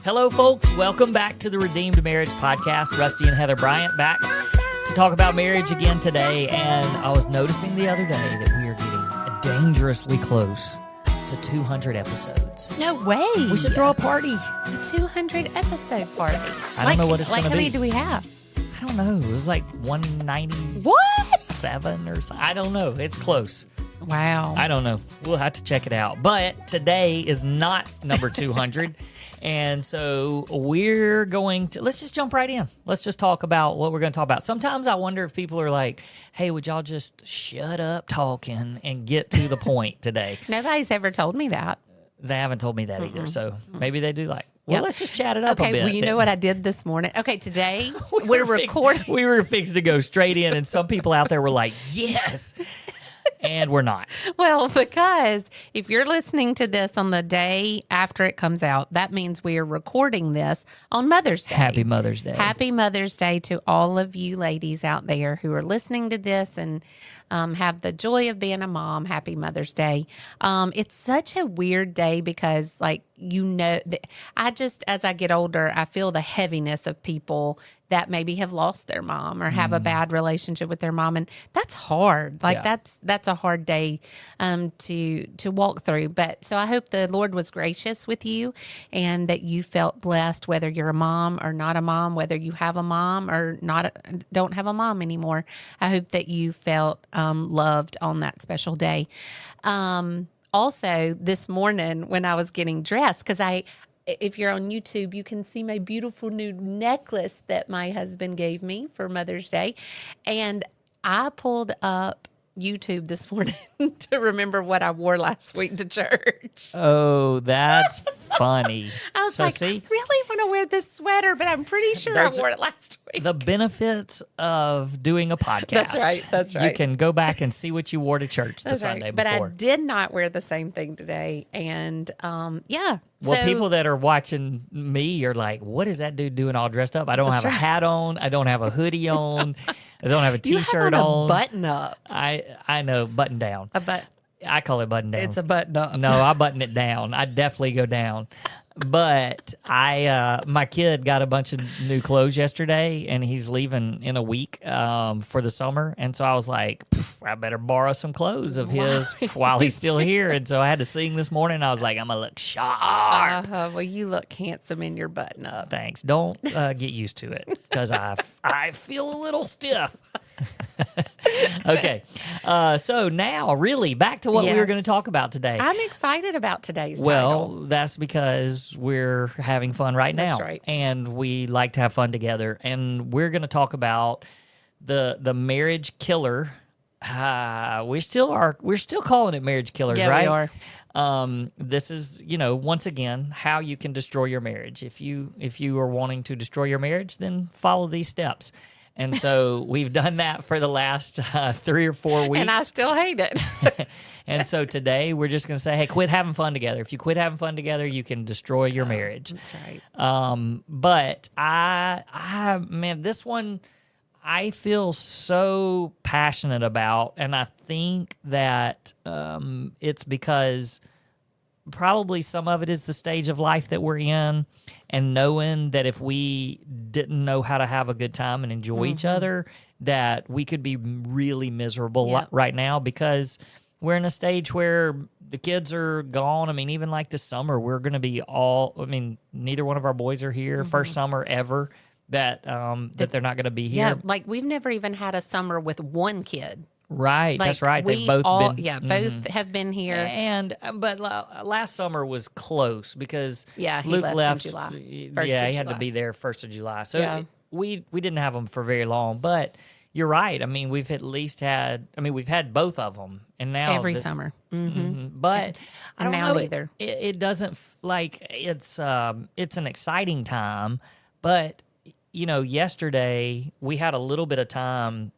Hello, folks. Welcome back to the Redeemed Marriage Podcast. Rusty and Heather Bryant back to talk about marriage again today. And I was noticing the other day that we are getting dangerously close to 200 episodes. No way. We should throw a party. The 200 episode party. I don't know what it's going to be. How many do we have? I don't know. It was like 197 or something. I don't know. It's close. Wow. I don't know. We'll have to check it out. But today is not number 200. And so we're going to, let's just jump right in. Let's just talk about what we're going to talk about. Sometimes I wonder if people are like, hey, would y'all just shut up talking and get to the point today? Nobody's ever told me that. They haven't told me that either. So maybe they do like, well, let's just chat it up a bit. Okay, well, you know what I did this morning? Okay, today we're recording. We were fixed to go straight in, and some people out there were like, yes. And we're not. Well, because if you're listening to this on the day after it comes out, that means we are recording this on Mother's Day. Happy Mother's Day. Happy Mother's Day to all of you ladies out there who are listening to this and have the joy of being a mom. Happy Mother's Day. It's such a weird day because, like, as I get older, I feel the heaviness of people that maybe have lost their mom or have a bad relationship with their mom, and that's hard. Like that's a hard day to walk through. But so I hope the Lord was gracious with you, and that you felt blessed, whether you're a mom or not a mom, whether you have a mom or don't have a mom anymore. I hope that you felt loved on that special day. Also, this morning when I was getting dressed, because if you're on YouTube, you can see my beautiful new necklace that my husband gave me for Mother's Day. And I pulled up YouTube this morning to remember what I wore last week to church. Oh, that's funny. I was I really want to wear this sweater, but I'm pretty sure I wore it last week. The benefits of doing a podcast. That's right. You can go back and see what you wore to church the Sunday before. But I did not wear the same thing today. And yeah. Well, people that are watching me are like, what is that dude doing all dressed up? I don't have a hat on. I don't have a hoodie on. I don't have a T-shirt you have on. A button up. I know, button down. I call it button down. It's a button up. No, I button it down. I definitely go down. But my kid got a bunch of new clothes yesterday, and he's leaving in a week for the summer. And so I was like, I better borrow some clothes of his while he's still here. And so I had to sing this morning. I was like, I'm going to look sharp. Well, you look handsome in your button up. Thanks. Don't get used to it because I feel a little stiff. Okay. So now, really, back to what we were going to talk about today. I'm excited about today's title. Well, that's because we're having fun right now. That's right. And we like to have fun together. And we're going to talk about the marriage killer. We're still calling it marriage killers, right? Yeah, we are. This is, once again, how you can destroy your marriage. If you are wanting to destroy your marriage, then follow these steps. And so we've done that for the last 3 or 4 weeks. And I still hate it. And so today we're just going to say, hey, quit having fun together. If you quit having fun together, you can destroy your marriage. That's right. But man, this one I feel so passionate about. And I think that it's because probably some of it is the stage of life that we're in, and knowing that if we didn't know how to have a good time and enjoy each other, that we could be really miserable right now, because we're in a stage where the kids are gone. I mean, even like this summer, we're going to be neither one of our boys are here. First summer ever that they're not going to be here. Yeah, like we've never even had a summer with one kid. Right, like, that's right. They've both been. Yeah, both have been here. But last summer was close because Luke left in July. He had to be there 1st of July. So we didn't have them for very long. But you're right. I mean, we've had both of them, and now every summer. But I don't know either. It doesn't it's an exciting time, but yesterday we had a little bit of time.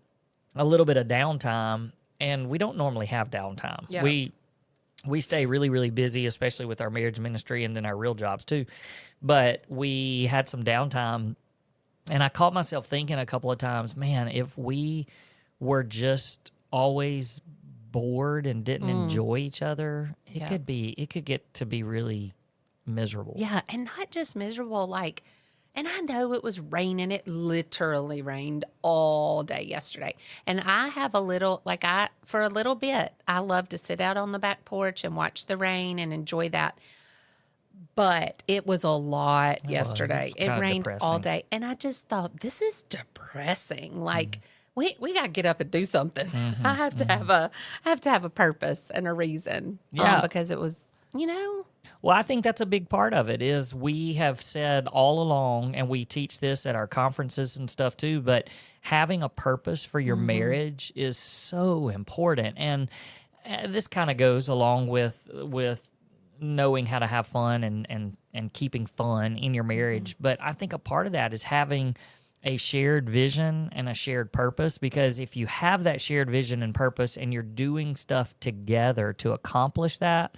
A little bit of downtime, and we don't normally have downtime. Yeah. We stay really, really busy, especially with our marriage ministry and then our real jobs too. But we had some downtime, and I caught myself thinking a couple of times, man, if we were just always bored and didn't enjoy each other, it could get to be really miserable. Yeah, and not just miserable, like, and I know it was raining. It literally rained all day yesterday. And I have a little, like, for a little bit, I love to sit out on the back porch and watch the rain and enjoy that. But it was a lot yesterday. It rained all day. And I just thought, this is depressing. Like, we got to get up and do something. I have to have a purpose and a reason. Yeah. Because it was, Well, I think that's a big part of it is we have said all along, and we teach this at our conferences and stuff too, but having a purpose for your marriage is so important. And this kind of goes along with knowing how to have fun and keeping fun in your marriage. But I think a part of that is having a shared vision and a shared purpose, because if you have that shared vision and purpose and you're doing stuff together to accomplish that,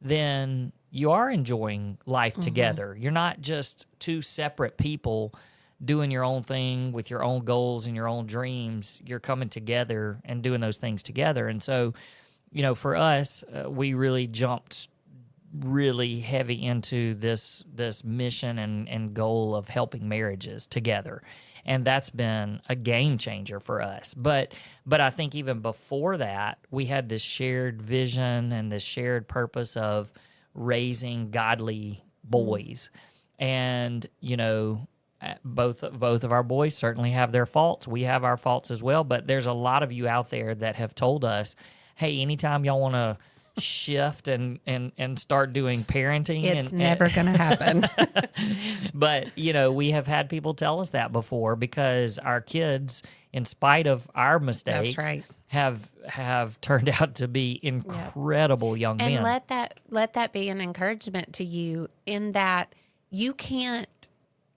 then you are enjoying life together. You're not just two separate people doing your own thing with your own goals and your own dreams. You're coming together and doing those things together. And so, for us, we really jumped really heavy into this mission and goal of helping marriages together. And that's been a game changer for us. But I think even before that, we had this shared vision and this shared purpose of raising godly boys. And, both of our boys certainly have their faults. We have our faults as well. But there's a lot of you out there that have told us, hey, anytime y'all want to shift and start doing parenting, it's never going to happen. But we have had people tell us that before, because our kids, in spite of our mistakes, That's right, have turned out to be incredible young men. And let that be an encouragement to you, in that you can't,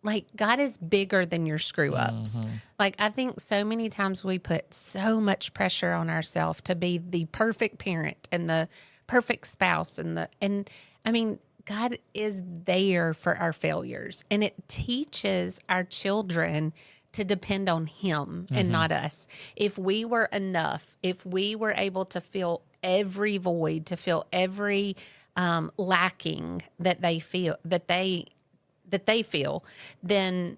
like, God is bigger than your screw ups. Like, I think so many times we put so much pressure on ourselves to be the perfect parent and the perfect spouse and I mean, God is there for our failures, and it teaches our children to depend on Him and not us. If we were enough, if we were able to fill every void, to fill every lacking that they feel, then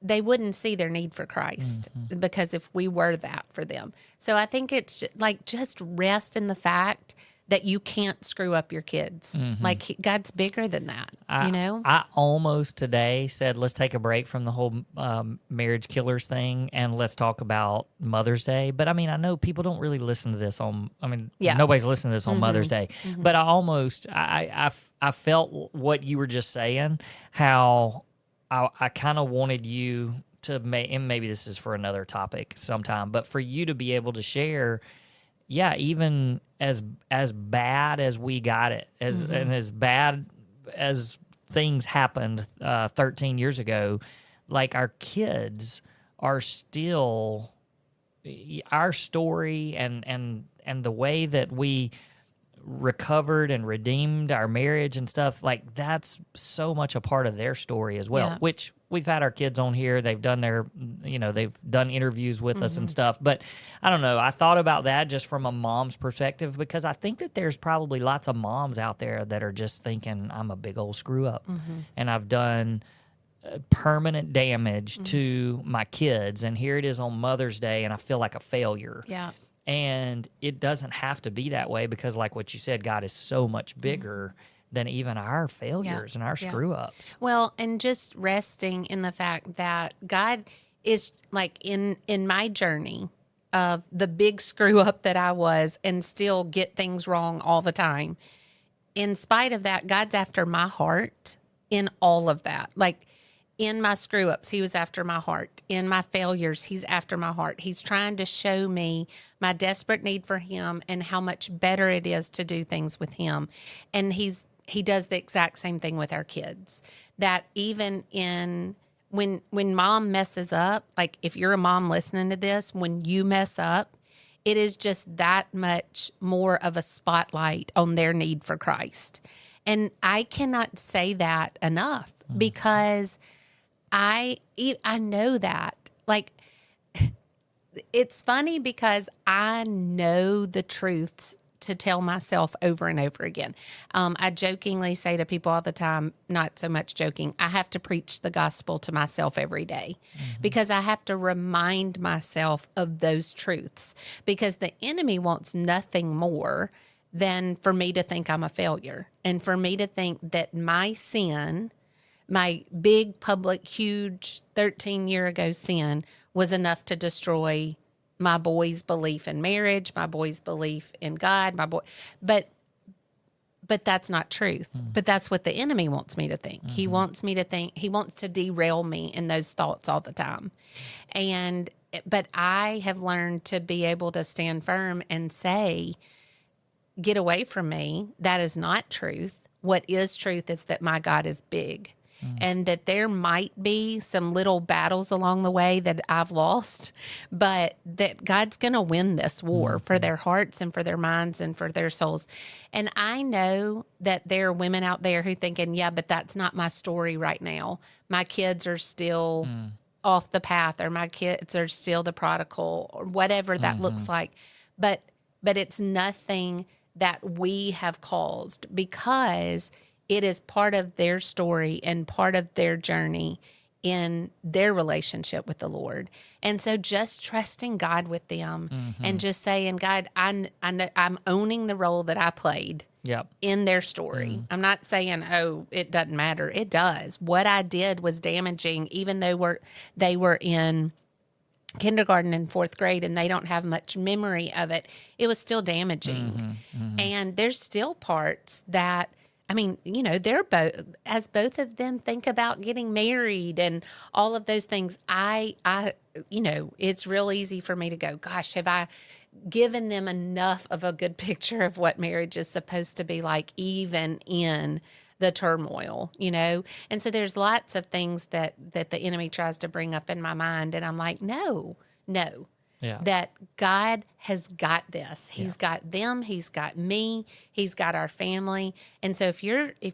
they wouldn't see their need for Christ, because if we were that for them. So I think it's just rest in the fact that you can't screw up your kids. Like, God's bigger than that, I almost today said, let's take a break from the whole marriage killers thing and let's talk about Mother's Day. But I mean, I know people don't really listen to this nobody's listening to this on Mother's Day. But I felt what you were just saying, how I kind of wanted you to, and maybe this is for another topic sometime, but for you to be able to share, even as bad as we got it, and as bad as things happened 13 years ago, like, our kids are still our story, and the way that we recovered and redeemed our marriage and stuff, like, that's so much a part of their story as well, which we've had our kids on here. They've done they've done interviews with us and stuff. But I don't know. I thought about that just from a mom's perspective, because I think that there's probably lots of moms out there that are just thinking, I'm a big old screw up and I've done permanent damage to my kids. And here it is on Mother's Day and I feel like a failure. Yeah. And it doesn't have to be that way, because like what you said, God is so much bigger than even our failures and our screw ups. Well, and just resting in the fact that God is, like, in my journey of the big screw up that I was and still get things wrong all the time. In spite of that, God's after my heart in all of that. Like, in my screw ups, He was after my heart. In my failures, He's after my heart. He's trying to show me my desperate need for Him and how much better it is to do things with Him. And He does the exact same thing with our kids. That even when mom messes up, like, if you're a mom listening to this, when you mess up, it is just that much more of a spotlight on their need for Christ. And I cannot say that enough, because I know that. Like, it's funny because I know the truths to tell myself over and over again. I jokingly say to people all the time, not so much joking, I have to preach the gospel to myself every day because I have to remind myself of those truths, because the enemy wants nothing more than for me to think I'm a failure and for me to think that my sin, my big, public, huge 13-year ago sin was enough to destroy my boy's belief in marriage, my boy's belief in God, but that's not truth. But that's what the enemy wants me to think. He wants me to think, he wants to derail me in those thoughts all the time. But I have learned to be able to stand firm and say, get away from me. That is not truth. What is truth is that my God is big. And that there might be some little battles along the way that I've lost, but that God's going to win this war for their hearts and for their minds and for their souls. And I know that there are women out there who thinking, yeah, but that's not my story right now. My kids are still off the path, or my kids are still the prodigal, or whatever that looks like. But it's nothing that we have caused, because it is part of their story and part of their journey in their relationship with the Lord. And so just trusting God with them and just saying, God, I know I'm owning the role that I played in their story. I'm not saying, oh, it doesn't matter. It does. What I did was damaging, even though they were in kindergarten and fourth grade and they don't have much memory of it. It was still damaging. And there's still parts that, I mean, you know, they're both, as both of them think about getting married and all of those things, I, you know, it's real easy for me to go, gosh, have I given them enough of a good picture of what marriage is supposed to be like, even in the turmoil, you know? And so there's lots of things that the enemy tries to bring up in my mind. And I'm like, no. That God has got this. He's got them. He's got me. He's got our family. And so if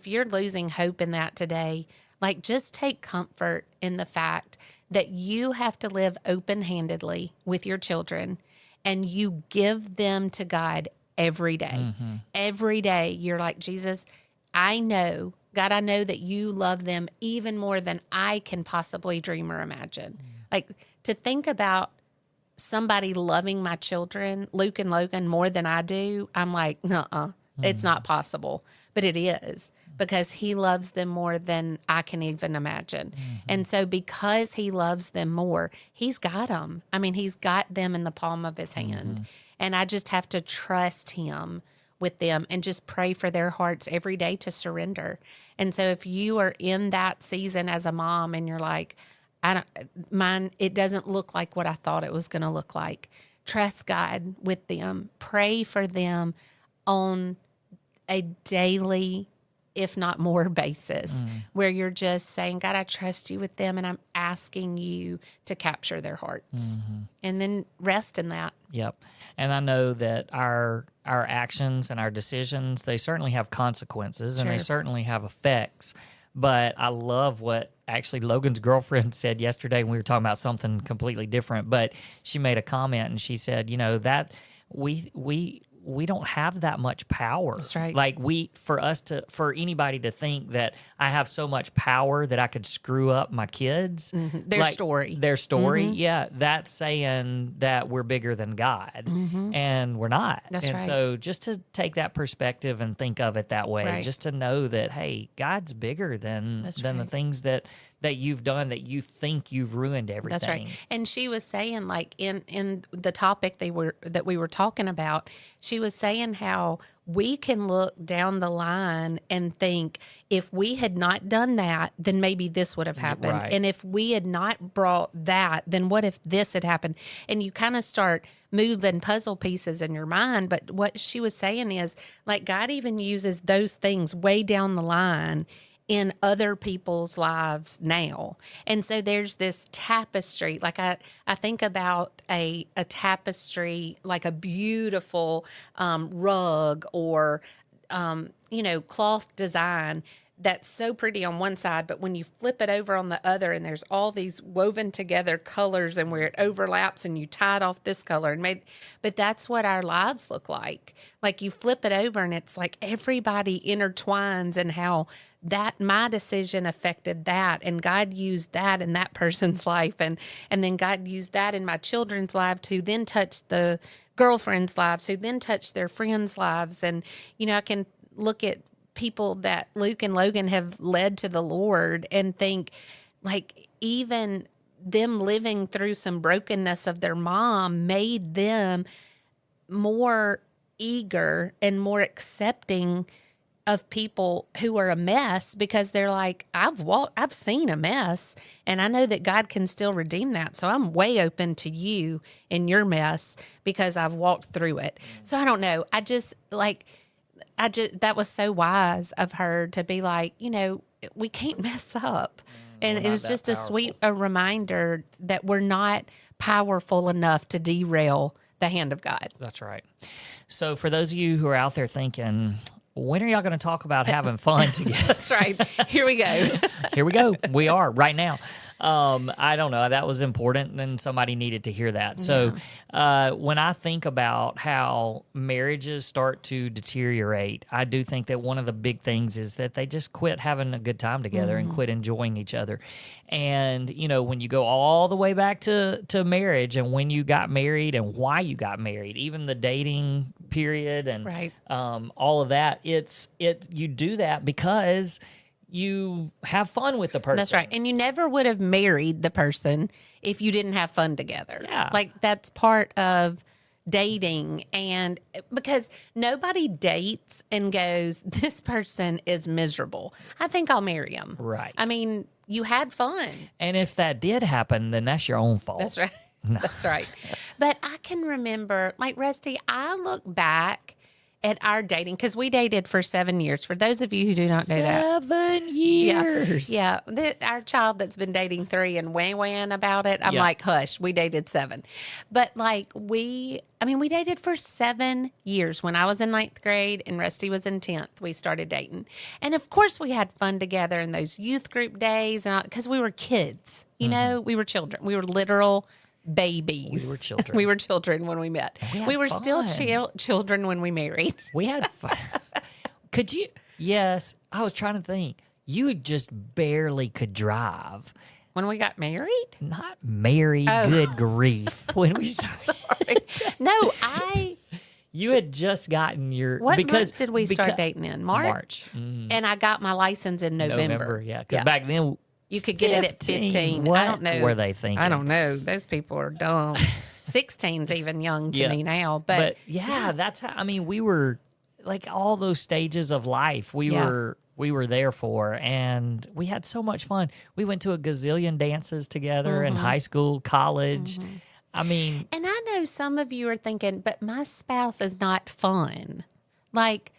you're losing hope in that today, like, just take comfort in the fact that you have to live open-handedly with your children, and you give them to God every day. Every day you're like, Jesus, I know, God, I know that you love them even more than I can possibly dream or imagine. Like, to think about somebody loving my children, Luke and Logan, more than I do, I'm like, it's not possible. But it is, because he loves them more than I can even imagine. And so because he loves them more, he's got them. I mean, he's got them in the palm of his hand. And I just have to trust him with them and just pray for their hearts every day to surrender. And so if you are in that season as a mom and you're like, it doesn't look like what I thought it was going to look like, trust God with them. Pray for them on a daily, if not more, basis, where you're just saying, God, I trust you with them, and I'm asking you to capture their hearts. And then rest in that. Yep. And I know that our actions and our decisions, they certainly have consequences and they certainly have effects. But I love what actually Logan's girlfriend said yesterday when we were talking about something completely different. But she made a comment and she said, you know, that we don't have that much power. That's right. Like, for anybody to think that I have so much power that I could screw up my kids. Their story. Yeah. That's saying that we're bigger than God, and we're not. That's right. So just to take that perspective and think of it that way, just to know that, hey, God's bigger than the things that you've done, that you think you've ruined everything. That's right. And she was saying, like, in the topic that we were talking about, she was saying how we can look down the line and think, if we had not done that, then maybe this would have happened. Right. And if we had not brought that, then what if this had happened? And you kind of start moving puzzle pieces in your mind. But what she was saying is, like, God even uses those things way down the line in other people's lives now. And so there's this tapestry. Like, I think about a tapestry, like a beautiful rug or, cloth design. that's so pretty on one side, but when you flip it over on the other and there's all these woven together colors and where it overlaps and you tied off this color and made, but that's what our lives look like. Like you flip it over and it's like everybody intertwines and how that my decision affected that and God used that in that person's life and then God used that in my children's life to then touch the girlfriends' lives who then touch their friends' lives. And, I can look at people that Luke and Logan have led to the Lord and think like even them living through some brokenness of their mom made them more eager and more accepting of people who are a mess because they're like, I've seen a mess and I know that God can still redeem that. So I'm way open to you in your mess because I've walked through it. So I don't know. That was so wise of her to be like, we can't mess up. And it was just a sweet reminder that we're not powerful enough to derail the hand of God. That's right. So for those of you who are out there thinking, when are y'all going to talk about having fun together? That's right. Here we go. Here we go. We are right now. I don't know. That was important and somebody needed to hear that. So when I think about how marriages start to deteriorate, I do think that one of the big things is that they just quit having a good time together and quit enjoying each other. And, when you go all the way back to marriage and when you got married and why you got married, even the dating period and right. All of that, you do that because you have fun with the person. That's right. And you never would have married the person if you didn't have fun together. Yeah. Like that's part of dating. And because nobody dates and goes, this person is miserable, I think I'll marry him. Right. I mean, you had fun. And if that did happen, then that's your own fault. That's right. No. That's right. But I can remember, like Rusty, I look back at our dating, because we dated for 7 years. For those of you who do not know that. 7 years. Yeah. Our child that's been dating 3 and whang about it, I'm like, hush, we dated 7. But like we dated for 7 years. When I was in 9th grade and Rusty was in 10th, we started dating. And of course we had fun together in those youth group days and because we were kids, we were children. We were literal babies. We were children. We were children when we met. We were still children when we married. We had fun. Could you? Yes. I was trying to think. You just barely could drive. When we got married? Not married. Oh. Good grief. When we started. Sorry. No, You had just gotten your... What month did we start dating in? March. And I got my license in November. Yeah. Because back then... You could get 15. It at 15. What I don't know. were they thinking? I don't know. Those people are dumb. 16's even young to me now. But that's how, we were like all those stages of life we were there for, and we had so much fun. We went to a gazillion dances together in high school, college. And I know some of you are thinking, but my spouse is not fun. Like,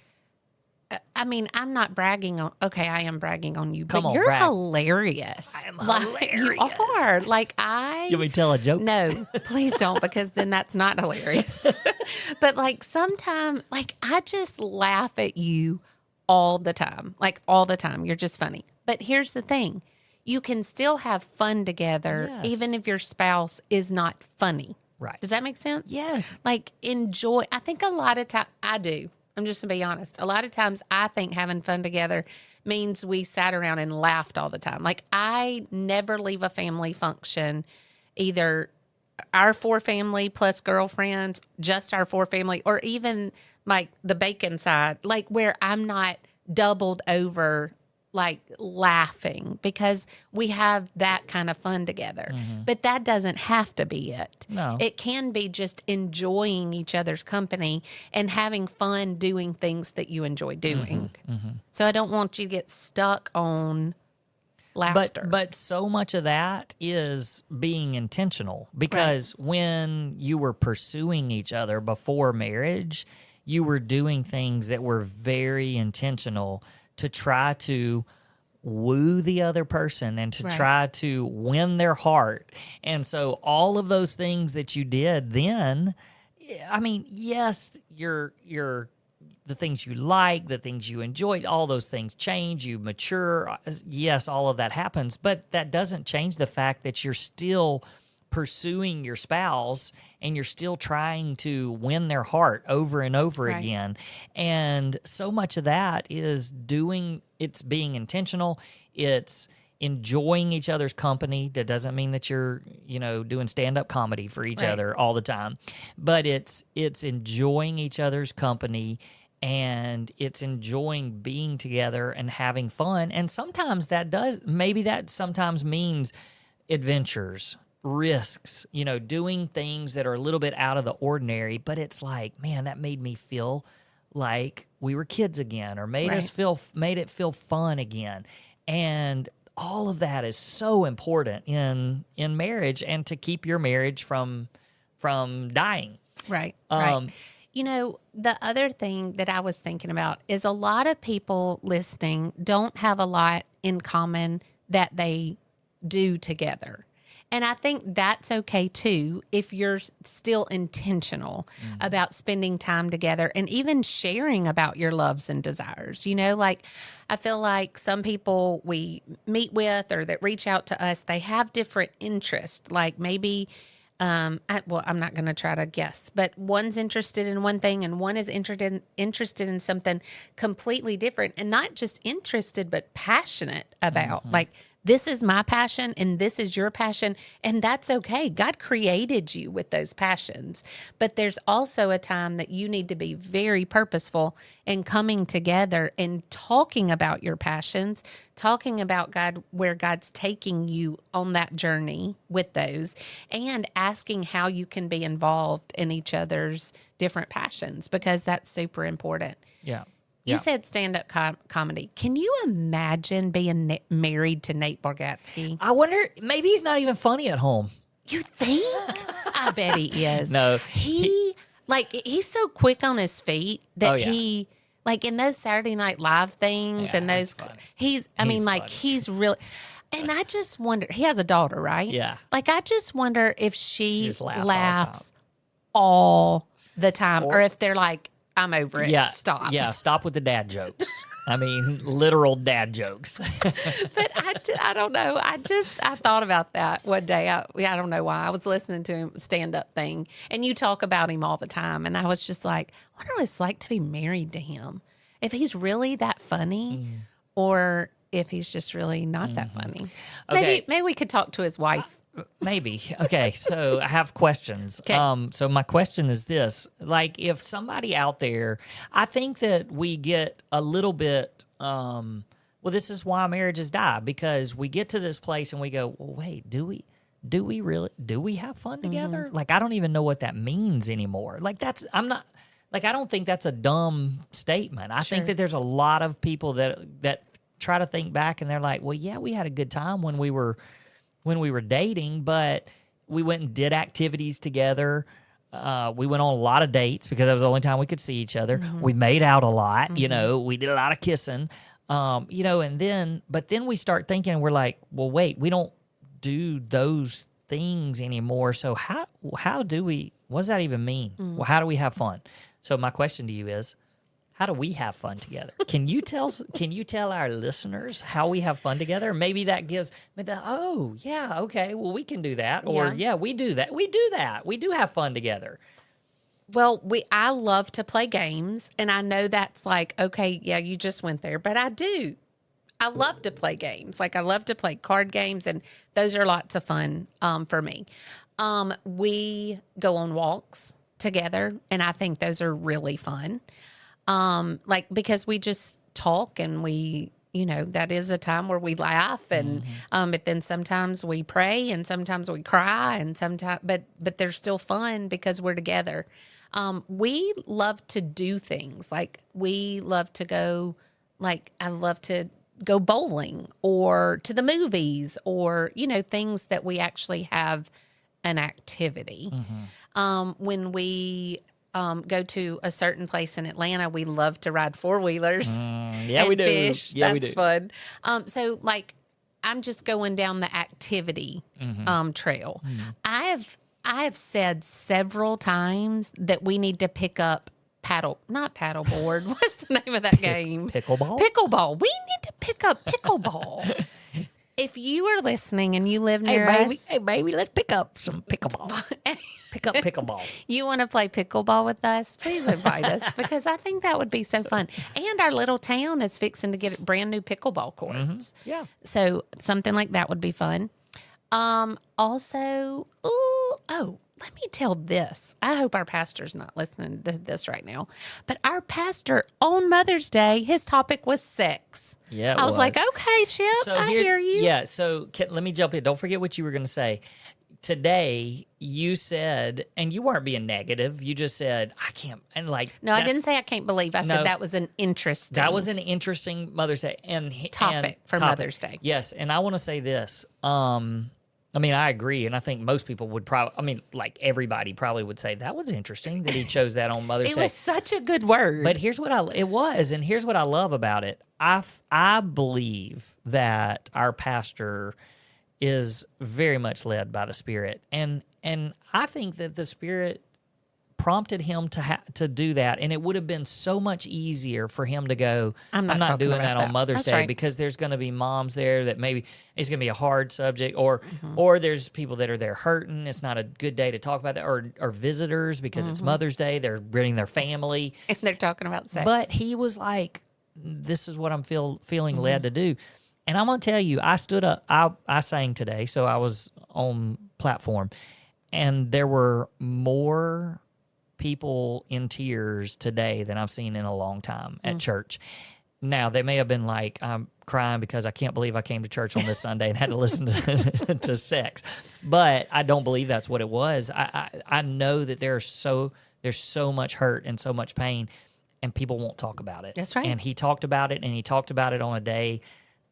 I'm not bragging on. Okay, I am bragging on you, but you're hilarious. I am hilarious. You are. Like You want me to tell a joke? No, please don't, because then that's not hilarious. But like sometimes, like I just laugh at you all the time. Like all the time, you're just funny. But here's the thing: you can still have fun together, even if your spouse is not funny. Right? Does that make sense? Yes. Like enjoy. I think a lot of time I do. I'm just going to be honest. A lot of times I think having fun together means we sat around and laughed all the time. Like I never leave a family function, either our 4 family plus girlfriends, just our 4 family, or even like the bacon side, like where I'm not doubled over like laughing because we have that kind of fun together. But that doesn't have to be it. No. It can be just enjoying each other's company and having fun doing things that you enjoy doing. So I don't want you to get stuck on laughter. But so much of that is being intentional, because when you were pursuing each other before marriage, you were doing things that were very intentional to try to woo the other person and to try to win their heart. And so all of those things that you did then, yes, the things you like, the things you enjoy, all those things change, you mature. Yes, all of that happens, but that doesn't change the fact that you're still pursuing your spouse and you're still trying to win their heart over and over Right. again. And so much of that is it's being intentional. It's enjoying each other's company. That doesn't mean that you're, doing stand-up comedy for each Right. other all the time, but it's enjoying each other's company, and it's enjoying being together and having fun. And sometimes that sometimes means adventures, risks, doing things that are a little bit out of the ordinary, but it's like, man, that made me feel like we were kids again, or made it feel fun again. And all of that is so important in marriage, and to keep your marriage from dying. Right. Right. The other thing that I was thinking about is a lot of people listening don't have a lot in common that they do together. And I think that's okay too, if you're still intentional about spending time together and even sharing about your loves and desires. I feel like some people we meet with or that reach out to us, they have different interests. Like maybe, I'm not going to try to guess, but one's interested in one thing and one is interested in something completely different, and not just interested, but passionate about. Like, this is my passion and this is your passion, and that's okay. God created you with those passions. But there's also a time that you need to be very purposeful in coming together and talking about your passions, talking about God, where God's taking you on that journey with those, and asking how you can be involved in each other's different passions, because that's super important. Yeah. You said stand-up comedy. Can you imagine being married to Nate Bargatze? I wonder, maybe he's not even funny at home. You think? I bet he is. No. He's so quick on his feet that he, like in those Saturday Night Live things and those, he's really, and I just wonder, he has a daughter, right? Yeah. Like, I just wonder if she just laughs all the time, or if they're like, I'm over it. Yeah, Stop. Yeah, stop with the dad jokes. I mean, literal dad jokes. But I don't know. I thought about that one day. I don't know why. I was listening to him stand-up thing, and you talk about him all the time, and I was just like, I wonder what it's like to be married to him. If he's really that funny, or if he's just really not that funny. Okay. Maybe we could talk to his wife. Maybe. Okay, so I have questions. Okay. So my question is this. Like, if somebody out there, I think that we get a little bit, this is why marriages die, because we get to this place and we go, well, wait, do we have fun together? Like, I don't even know what that means anymore. Like, I don't think that's a dumb statement. I think that there's a lot of people that try to think back and they're like, well, yeah, we had a good time when we were dating, but we went and did activities together. We went on a lot of dates because that was the only time we could see each other. We made out a lot, we did a lot of kissing, but then we start thinking, and we're like, well, wait, we don't do those things anymore. So how do we, what does that even mean? Well, how do we have fun? So my question to you is, how do we have fun together? Can you tell our listeners how we have fun together? Maybe that gives me well, we can do that. Or we do that. We do that. We do have fun together. Well, I love to play games, and I know that's like, okay, yeah, you just went there, but I do. I love to play games. Like, I love to play card games, and those are lots of fun for me. We go on walks together, and I think those are really fun. Because we just talk, and we, that is a time where we laugh, and but then sometimes we pray, and sometimes we cry, and sometimes, but they're still fun because we're together. We love to do things. Like, we love to go, like, I love to go bowling or to the movies, or, things that we actually have an activity. When we go to a certain place in Atlanta, we love to ride four-wheelers. We do. Fish. Yeah, That's fun. So, like, I'm just going down the activity trail. I have said several times that we need to pick up not paddleboard. What's the name of that game? Pickleball? Pickleball. We need to pick up pickleball. If you are listening and you live near us. Hey, baby, let's pick up some pickleball. Pick up pickleball. You want to play pickleball with us? Please invite us because I think that would be so fun. And our little town is fixing to get brand new pickleball courts. Mm-hmm. Yeah. So something like that would be fun. Also, let me tell this. I hope our pastor's not listening to this right now. But our pastor on Mother's Day, his topic was sex. Yeah, I was like, okay, Chip, I hear you. Yeah, so let me jump in. Don't forget what you were going to say. Today, you said, and you weren't being negative. You just said, I can't. And no, I didn't say I can't believe. I said that was an interesting. That was an interesting Mother's Day topic for Mother's Day. Yes, and I want to say this. I mean, I agree, and I think most people would probably, everybody probably would say that was interesting that he chose that on Mother's Day. It was such a good word. But here's what here's what I love about it. I believe that our pastor is very much led by the Spirit, and I think that the Spirit prompted him to do that, and it would have been so much easier for him to go, I'm not doing that on Mother's Day because there's going to be moms there that maybe it's going to be a hard subject, or there's people that are there hurting. It's not a good day to talk about that, or visitors because it's Mother's Day. They're bringing their family. And they're talking about sex. But he was like, this is what I'm feeling led to do. And I'm going to tell you, I stood up, I sang today, so I was on platform, and there were more people in tears today than I've seen in a long time at church. Now, they may have been like, I'm crying because I can't believe I came to church on this Sunday and had to listen to sex. But I don't believe that's what it was. I know that there's so much hurt and so much pain, and people won't talk about it. That's right. And he talked about it, and he talked about it on a day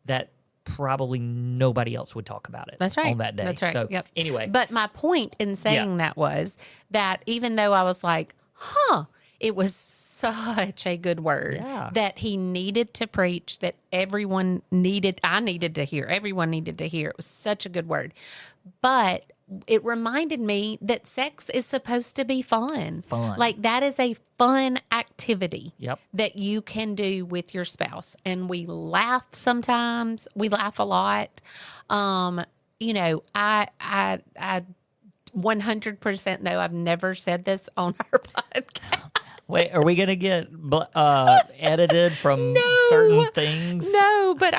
that probably nobody else would talk about it. That's right. On that day. That's right. So anyway. But my point in saying that was that even though I was like, it was such a good word that he needed to preach, that I needed to hear. Everyone needed to hear. It was such a good word. But it reminded me that sex is supposed to be fun. Like that is a fun activity that you can do with your spouse. And we laugh sometimes. We laugh a lot. I 100% know I've never said this on our podcast. Wait, are we going to get edited from certain things? No, but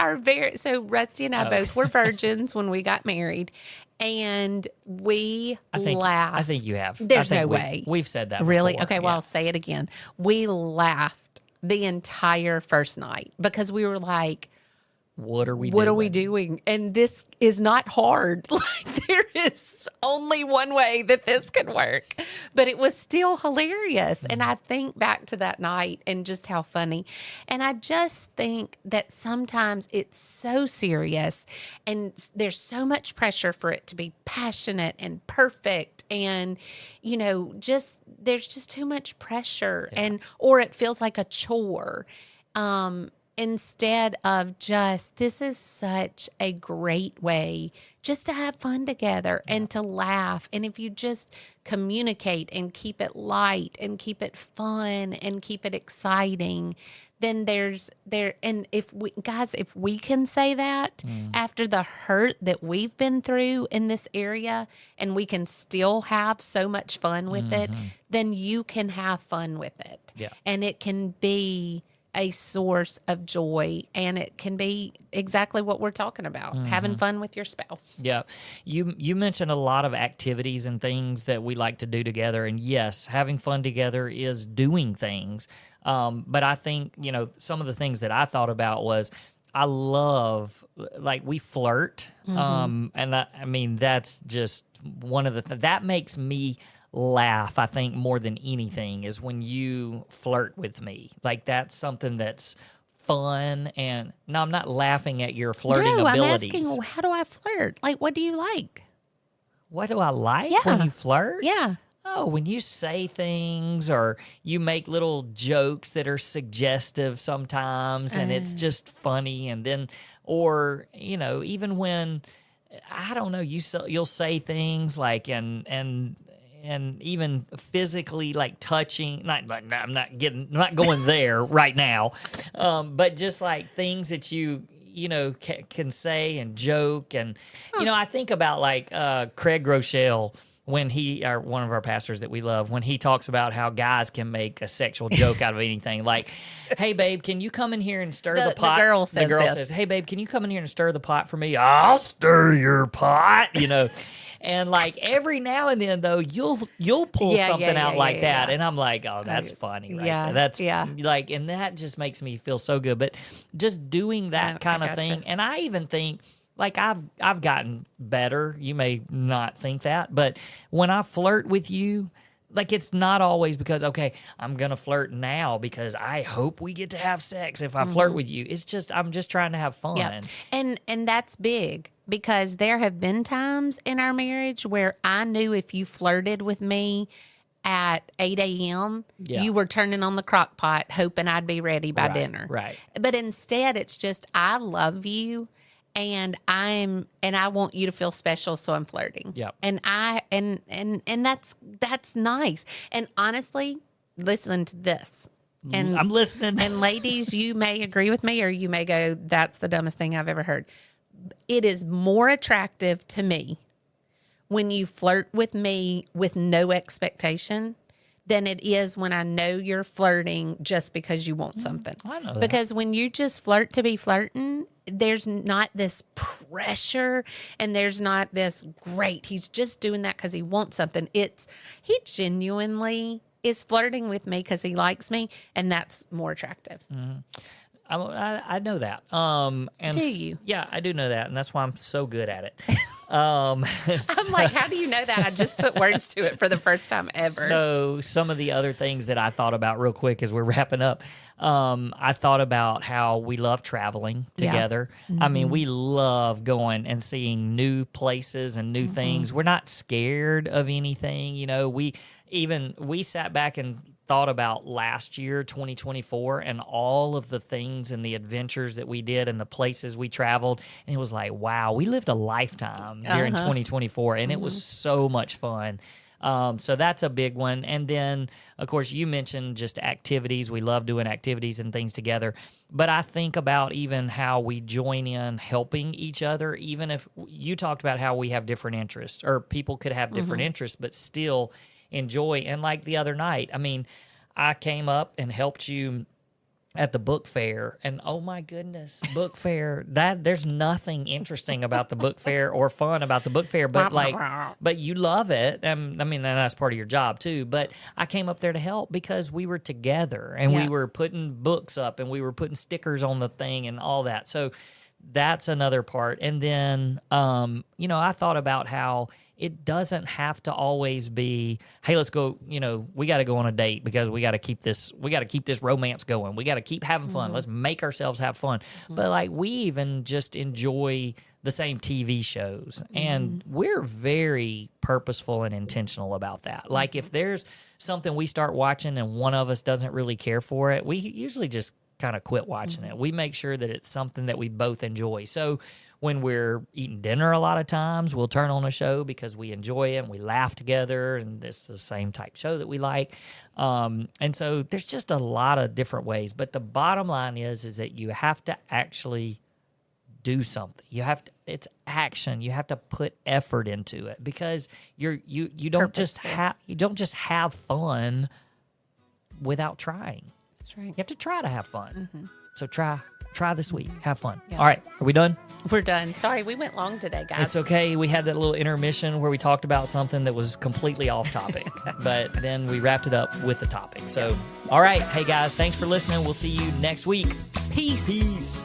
so Rusty and I both were virgins when we got married, and we laughed. I think you have. There's no way. We've said that really? before. Okay, well, I'll say it again. We laughed the entire first night because we were like, what are we doing? And this is not hard. Like there is only one way that this could work. But it was still hilarious. And I think back to that night and just how funny. And I just think that sometimes it's so serious and there's so much pressure for it to be passionate and perfect. And, there's just too much pressure or it feels like a chore. Instead of this is such a great way just to have fun together and to laugh. And if you just communicate and keep it light and keep it fun and keep it exciting, then and if we can say that after the hurt that we've been through in this area and we can still have so much fun with it, then you can have fun with it. Yeah. And it can be a source of joy, and it can be exactly what we're talking about, having fun with your spouse. Yeah. You mentioned a lot of activities and things that we like to do together, and yes, having fun together is doing things. But I think, some of the things that I thought about was I love, we flirt. And I mean, that's just one of the that makes me laugh, I think, more than anything is when you flirt with me. Like that's something that's fun. And no, I'm not laughing at your flirting abilities. I'm asking, how do I flirt? Like, what do you like? What do I like when you flirt? Yeah. Oh, when you say things or you make little jokes that are suggestive sometimes and it's just funny. And then, or, even when, I don't know, you'll say things like, and even physically like touching. I'm not going there right now, but just like things that you know can say and joke, and I think about like Craig Rochelle. When one of our pastors that we love, when he talks about how guys can make a sexual joke out of anything, like, "Hey, babe, can you come in here and stir the pot?" The girl says, "Hey, babe, can you come in here and stir the pot for me?" "I'll stir your pot," And like every now and then, though, you'll pull something out like that, and I'm like, "Oh, that's funny, right?" Yeah, That's like, and that just makes me feel so good. But just doing that kind of thing, and I even think. Like I've gotten better. You may not think that, but when I flirt with you, like it's not always because I'm gonna flirt now because I hope we get to have sex if I flirt with you. It's just I'm just trying to have fun. Yeah. And that's big because there have been times in our marriage where I knew if you flirted with me at 8 a.m., you were turning on the crock pot hoping I'd be ready by dinner. Right. But instead it's just I love you. And I want you to feel special, so I'm flirting. Yep. And that's nice. And honestly, listen to this. And I'm listening. And ladies, you may agree with me, or you may go, "That's the dumbest thing I've ever heard." It is more attractive to me when you flirt with me with no expectation than it is when I know you're flirting just because you want something. I know that. Because when you just flirt to be flirting, there's not this pressure and there's not this, great, he's just doing that because he wants something. He genuinely is flirting with me because he likes me, and that's more attractive. Mm-hmm. I know that. And do you? Yeah, I do know that, and that's why I'm so good at it. I'm like, how do you know that? I just put words to it for the first time ever. So some of the other things that I thought about real quick as we're wrapping up, I thought about how we love traveling together. Mm-hmm. I mean, we love going and seeing new places and new things. We're not scared of anything. We sat back and thought about last year, 2024, and all of the things and the adventures that we did and the places we traveled. And it was like, wow, we lived a lifetime during 2024, and it was so much fun. So that's a big one. And then, of course, you mentioned just activities. We love doing activities and things together. But I think about even how we join in helping each other, even if you talked about how we have different interests, or people could have different interests, but still enjoy. And like the other night, I mean, I came up and helped you at the book fair, and oh my goodness, book fair, that there's nothing interesting about the book fair or fun about the book fair, but you love it. I mean, and that's part of your job too, but I came up there to help because we were together and we were putting books up and we were putting stickers on the thing and all that. So that's another part. And then, I thought about how it doesn't have to always be, hey, let's go, we got to go on a date because we got to keep this romance going. We got to keep having fun. Let's make ourselves have fun. But like we even just enjoy the same TV shows, and we're very purposeful and intentional about that. Like if there's something we start watching and one of us doesn't really care for it, we usually just kind of quit watching it. We make sure that it's something that we both enjoy. So when we're eating dinner, a lot of times we'll turn on a show because we enjoy it and we laugh together, and this is the same type show that we like. And so there's just a lot of different ways. But the bottom line is that you have to actually do something. It's action. You have to put effort into it because you don't just have fun without trying. That's right. You have to try to have fun. So try this week. Have fun. Yeah. All right. Are we done? We're done. Sorry, we went long today, guys. It's okay. We had that little intermission where we talked about something that was completely off topic, but then we wrapped it up with the topic. So, all right. Hey, guys, thanks for listening. We'll see you next week. Peace.